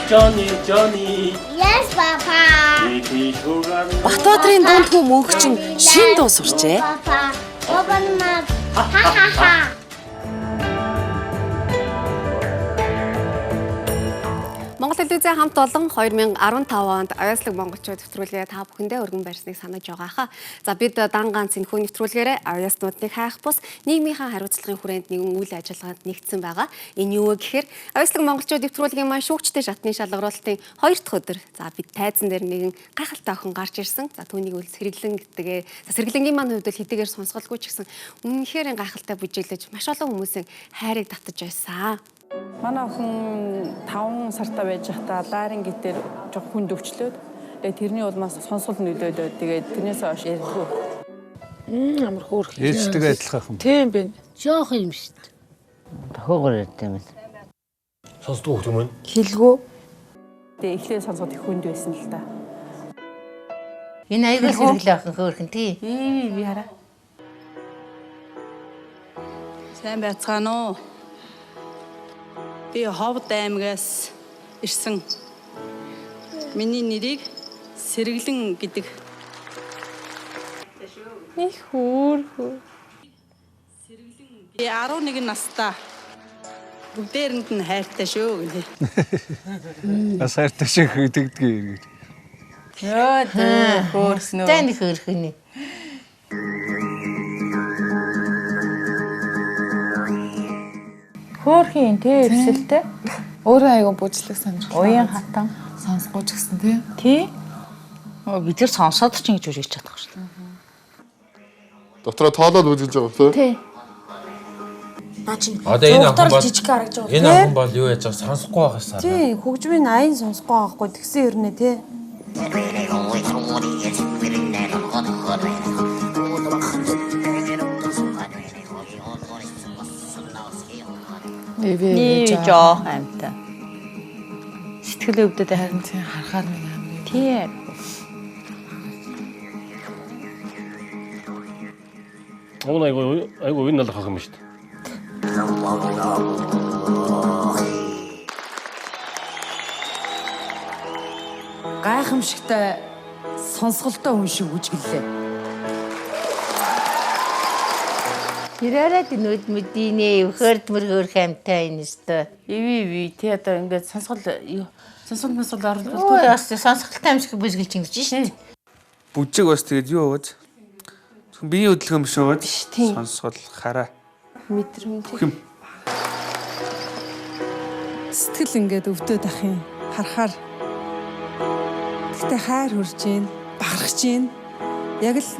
Johnny. Yes, Papa. Батбаадрын дунд хүү мөнхчин шин дуу сурчээ. Papa. Open mouth. Ha ha ha. Монгол телевизийн хамт олон 2015 онд Авьяаслаг монголчууд нэвтрүүлгээ та бүхэндээ өргөн барьсныг санаж байгаа хаа. За бид дан ганц энэхүү нэвтрүүлгээрээ авьяаснуудыг хайх бус нийгмийнхаа хариуцлагын хүрээнд нэгэн үйл ажиллагаанд нэгдсэн байгаа. Энэ юу вэ гэхээр Авьяаслаг монголчууд нэвтрүүлгийн маань шүүгчтэй шатны шалгаруулалтын 2 дахь өдөр. За бид тайзан дээр нэгэн гайхалтай охин гарч ирсэн. За түүнийг үл сэргэлэн гэдгээ. Сэргэлэнгийн маань хувьд л хэдийгээр сонсголгүй ч гэсэн үнэнхээр гайхалтай бүжиглэж маш олон хүмүүсийн хайрыг татаж байсан. Манай охин 5 сартаа байж байхдаа ларын гитээр жоо хүнд өвчлөөд тэрний улмаас сонсгол нөлөөлөө. Тэгээд тэрнээс хойш ярьдгүй. Амар хөөрх. Ээлжтэй адилхан юм. Тийм бэ. Жоох юм шүү дээ. Тохоогоор ярьдаг юм. Сонсдог хүмүүс мөн. Хэлгүү. Тэгээд эхлээд сонсоход их хүнд байсан л та. Энэ аягүй сэргэлээ охин хөөрхөн тий. Би хараа. Сайн байцгаана уу? Би Ховд аймгаас ирсэн. Миний нэрийг Сэргэлэн гэдэг. Их хөөрхөө. Би 11 настай. Бүгдээрэнд нь хайртай шүү гэлээ. Бас хайртай шиг хөдөгдөг. Йоо тэ хөөрснөө. Тань хөөрхөн. Хөөрхийн тий эвсэлтэй. Өөрөө айгу бүжлэг сонирхолтой. Уян хатан Сонсгоо ч гэсэн тий. тий. Бид тэр сонсоод ч ингэж үжиж чадах шүү дээ. Дотроо тоолоод үзэж байгаа юм Тий. Одоо энэ охин бол жижиг харагдаж байгаа. Энэ охин бол юу яаж байгаа сонсохгүй байх юмсан. Тий, хөгжмийн аян сонсохгүй байхгүй тэгсэн ернэ тий. Эвээ жоох амтаа. Сэтгэлээ өвдөд харин тий харахаар нэг амар. тий. Уг айгу энэ л ах юм шүү дээ. Гайхамшигтай сонсголтой хүн шиг үжиглээ. Ирээрээд нүд мэдинэ өхөрд мөрхөр хамтай энэ өстө. Иви тий одоо ингээд сонсгол масгал оруулах. Өө яс сонсголтой юм шиг бүжгэлж ингэж шээ. Бүжиг бас тэгээд юу ууж? Биеийн хөдөлгөөн биш ууж. Сонсгол хараа. Мэдрэмж. Хүм. Сэтгэл ингээд өвдөд ах юм. Харахаар. Гэтэ хайр хүрж гин, бахархж гин. Яг л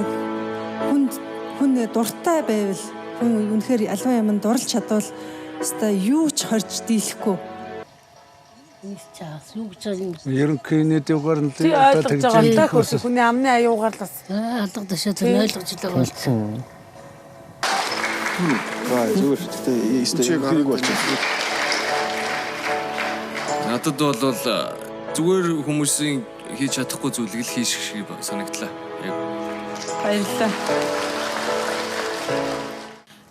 хүн дуртай байвал хүн үнэхээр аливаа юмд дурлж чадвал өстой юу ч хорж дийлэхгүй. Чаас юу гэж юм. Ерөнхийдөө дугаар нь Тий ойлгож байгаа л да хөөс хүний амны аюугаар л бас. Алга ташаа тэр ойлгож байгаа болсон. зүгээр шүү дээ. Эсвэл хэрэг болчихсон. Надад бол зүгээр хүмүүсийн хийж чадахгүй зүйлийг л хийх шиг санагдлаа. Баярлалаа.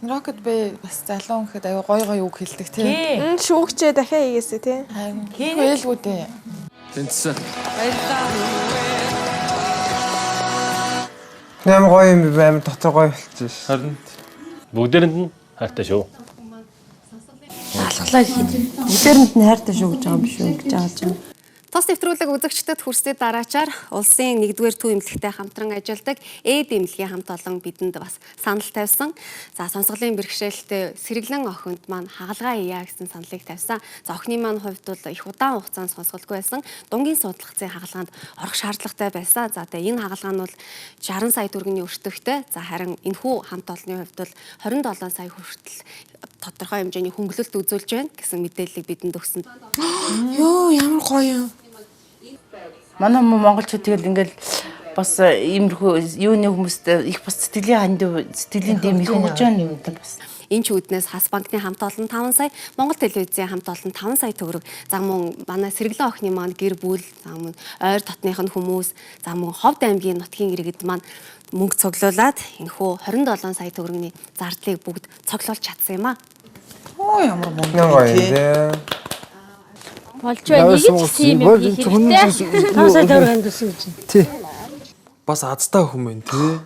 Rocket Bay бас залуу гэхэд аюу гой үг хэлдэг тий. Шүүгчээ дахиад хийгээсэ тий. Хэлгүй дээ. Тэнцсэн. Баярлалаа. Ямар гоё юм бэ? Амар дотор гоё болчих ш. Харин бүгдээрэнд нь хайртай шүү. Алгалаа бүгдээрэнд нь хайртай шүү гэж байгаа юм биш үү гэж ааж байна. Тос нэвтрүүлэг үзэгчдэд хүрсний дараачаар улсын 1-р төв эмнэлэгтэй хамтран ажилладаг ЭД эмнэлгийн хамт олон бидэнд бас санал тавьсан. За сонсголын бэрхшээлтэй Сэргэлэн охинд маань хагалгаа ия гэсэн саналыг тавьсан. За охины маань хувьд бол их удаан хугацаанд сонсголгүй байсан. Дунгийн судалгааны хагалгаанд орох шаардлагатай байсан. За тэгээ энэ хагалгаа нь бол 60 сая төгрөгийн өртөгтэй. За харин энэхүү хамт олонны хувьд бол 27 сая хүртэл тодорхой хэмжээний хөнгөлөлт үзүүлж байна гэсэн мэдээллийг бидэнд өгсөн. Йоо ямар гоё юм. Манай монголчууд тэгэл ингээл бас иймэрхүү юуны хүмүүст их бас сэтгэлийн дэм их өгж байгаа юм да бас. Энэ ч үүднээс Хас банкны хамт олон 5 сая, Монгол телевизийн хамт олон 5 сая төгрөг. За мөн манай Сэргэлэн охины маань гэр бүл, за мөн ойр дотных нь хүмүүс, за мөн Ховд аймгийн нутгийн иргэд маань мөнгө цуглуулад энэхүү 27 сая төгрөгийн зардлыг бүгд цуглуулж чадсан юм аа. Оо ямар мөнгө. Гоё дээ. болж байна. Нэг ч тийм юм хэрэгтэй. Таасаа төр хандсан гэж. Тий. Бас азтай хүмүүс тий.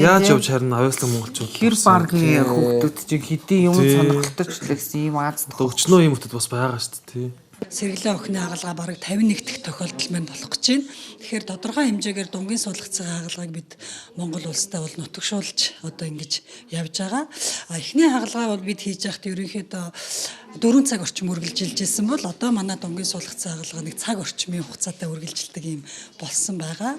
Яаж явж харин авьяаслаг монголчууд хэр баргийн хүүхдүүд чинь хэдийн юм сонирхолтой ч л гэсэн ийм аз өчнөө юм хүмүүс бас байгаа шүү дээ тий. Сэргэлэн охины хагалгаа бараг 51 дэх тохиолдол маань болох гэж байна. Тэгэхээр тодорхой хэмжээгээр дунгийн суулгацын хагалгааг бид Монгол улстай бол нутагшуулж одоо ингэж явж байгаа. Эхний хагалгаа бол бид хийж байхад ерөнхийдөө 4 цаг орчим үргэлжилжсэн бол одоо манай дунгийн суулгацын хагалгаа нэг цаг орчмын хугацаатай үргэлжилдэг юм болсон байгаа.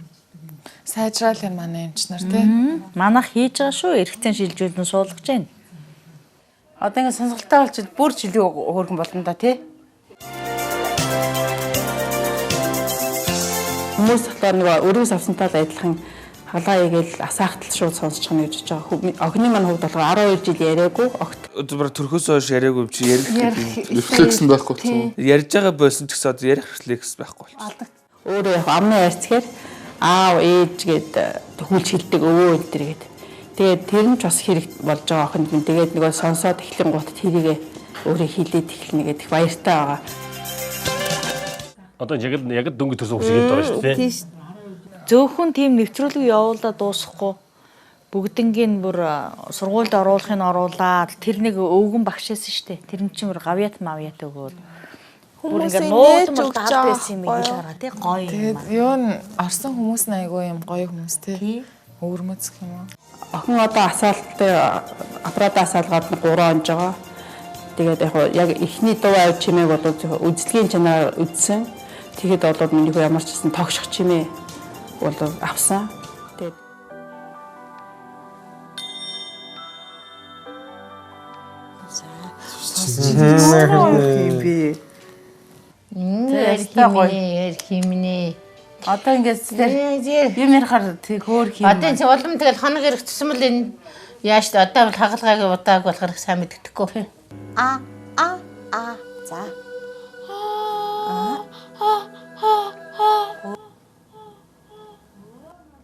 Сайжраал юм манай эмчнэр тий. Манайх хийж байгаа шүү. Эргэцэн шилжүүлэн суулгаж байна. Одоо ингэ сонсголтой болчиход бүр жилийн хөөргөн болно да тий. Хүмүүс болохоор нөгөө өрөөс авсантай л адилхан халаа игээл асаахтал шууд сонсчих нь гэж байгаа. Охины маань хувьд болохоор 12 жил яриаггүй. Өдөр төрхөөс хойш яриаггүй чи ярих рефлекс байхгүй болсон. Ярьж байгаа байсан ч гэсэн одоо ярих рефлекс байхгүй болчихсон. Өөрөө яг амны ярьцгээр аав ээж гээд төхүүлж хилдэг өвөө энэ төр гээд. Тэгээд тэр нь ч бас хэрэг болж байгаа охинд минь тэгээд нөгөө сонсоод эхлэн гут тэрийгээ өөрөө хилээд эхлэнэ гэдэг баяртай байгаа. Одоо яг дөнгөж төрсөн хүмүүс хэлж байгаа шүү дээ. Тийм. Зөөхөн тийм нэвтрүүлэг явуулаад дуусахгүй бүгднгийн бүр сургуульд оруулахыг оруулаад тэр нэг өвгөн багшаасан шүү дээ. Тэр нь чинь бүр гавьяат мавьяат өгөөд бүр ингээд нууж өгч байсан юм хэлж байгаа тий гоё юм. Тэгээд юу н орсон хүмүүс нь айгүй юм гоё хүмүүс тий. Өвөрмөцөх юм уу? Охин одоо асаалттай аппаратаа асаалгаад 3 онж байгаа. Тэгээд яг эхний дуу авч чимээг бол үзлэгийн чанаар үдсэн. Тэгэхэд бол миний хөө ямар ч гэсэн тогших чимээ бол авсан. Тэгээд химнэ. Одоо ингээд юм ярихаар тэг хөөр хим. Одоо энэ улам тэгэл хоног ирэхтсэн бол энэ яаж ч одоо бол хагалгааг удааг болохоор сайн мэддэхгүй. За.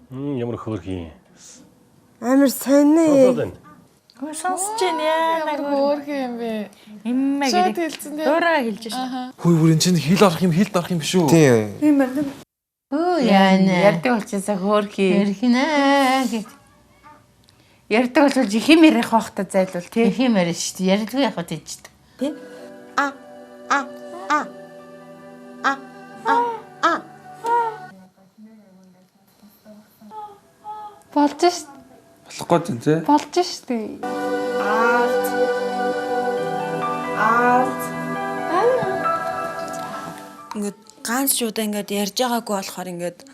Ямар хөөрхий. Амар сайн ээ. Хөө сонсож байна яг хөөрхий юм бэ. Иммэ гэдэг. Дуурайгаа хэлж шээ. Хөөе бүр энэ чинь хил орох юм хилд орох юм биш үү? Тийм байна. Хөө яана. Ярддаг болчихсоо хөөрхий. Ярхинаа гэд. Ярддаг болчихвол хим ярих байхдаа зайлвал тий. Хим ярина шүү дээ. Ярддаг яг хот ээждэг. Тий. Болж шít. Болохгүй тийм тий. Болж шít. Ингээд ганц шуудаа ингээд ярьж байгаагүй болохоор ингээд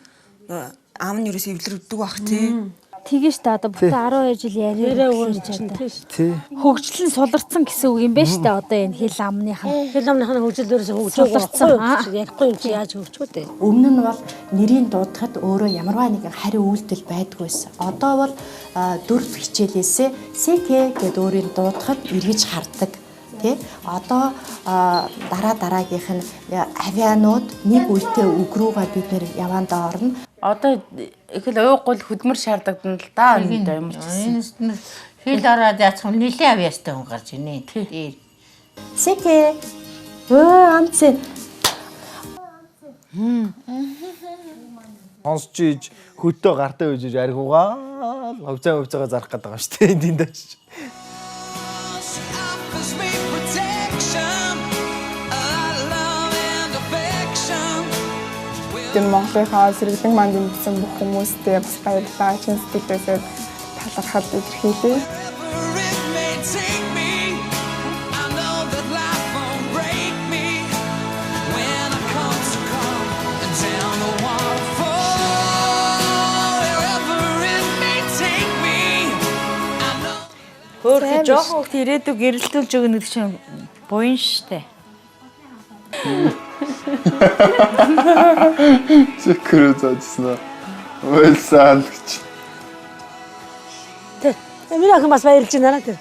аав нь юурээс эвлэрдэг бах тий. Тэгэж та одоо бүтэн 12 жил яриа гэж байна. Тий. Хөгжлөн суларцсан гэсэн үг юм байна шүү дээ. Одоо энэ хил амныхан. Хил амныхан хөгжлөөрөөс хөгжүүлсэн. Ярихгүй юм чи яаж хөгжвөө дээ. Өмнө нь бол нэрийн дуудахад өөрөө ямарваа нэгэн хариу үйлдэл байдгүй байсан. Одоо бол 4 хичээлээсээ СК гэдэг өөрийн дуудахад эргэж хардаг. Тэ одоо дараагийнх нь авианууд нэг үедээ үг рүүгээ бид нэр явандаа орно. Одоо их л ууггүй хөдмөр шаардлагдан л да энэ ямар ч гэсэн. Хил ороод яцхан нилийн авьяастай хүн гарч ирнэ. Тий. Сэкэ. Амцэн. Сонсч иж хөтөө гартаа үйж архиугаа хувцаагаа зарах гэдэг байгаа шүү дээ энд дэвш. Тэр Монголынхаа сэргэлэн манд имсэн бүх хүмүүстээ бас баярлалаа. Чин сэтгэлээсээ талархаад илэрхийлье. Хөөрхий жоохон хөлт ирээдүг гэрэлтүүлж өгнө гэдэг чинь буян штэ. Секрет зайсан. Ойлсан гэж. Миний охин бас баярлж байна тэр.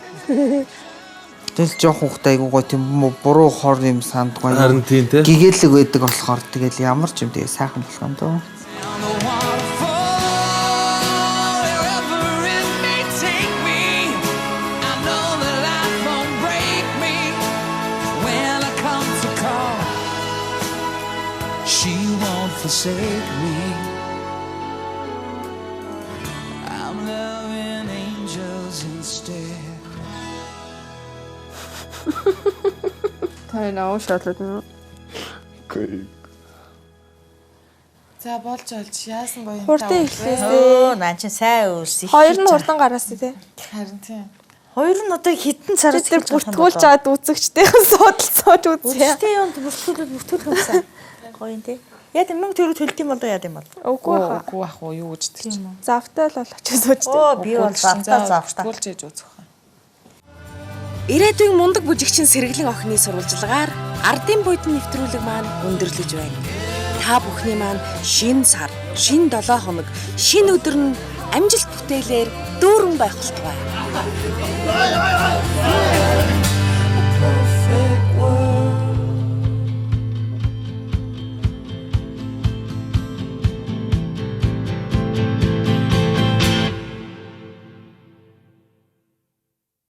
Тэгэл жоохон хөхтэй айгуугаа тийм буруу хор юм сандгүй. Харин тийм те. Гэгээлэг байдаг болохоор тэгэл ямар ч юм тэгээ сайхан болох юм дөө. she won't forsake me. I'm loving angels instead. Тай наа шатлаад нөө. Окей. За болж яасан гоё юм Хурдан эхлээсээ. Наа чи сайн өөс. Хоёр нь хурдан гараасаа тий. Харин тийм. Хоёр нь одоо хитэн цараас тэр бүртгүүлж аваад үзэгчтэйхэн судалцаж үзье. Үзтээ юм бүртгүүлэх юмсан. Гоё юм тий. Яа тийм мөнгө төрөд төлд юм бол яа юм бол. Үгүй баха. Үгүй ах уу юу гэж тийм үү. Завтай л бол очиж суучтай. Оо би бол завтай. Түүлж ээж үзэх. Ирээдүйн мундаг бүжигчин Сэргэлэн охины сурвалжлагаар ардын буйдан нэвтрүүлэг маань өндөрлөж байна. Та бүхний маань шинэ сар, шинэ 7 хоног, шинэ өдөр нь амжилт бүтээлээр дүүрэн байх болтугай.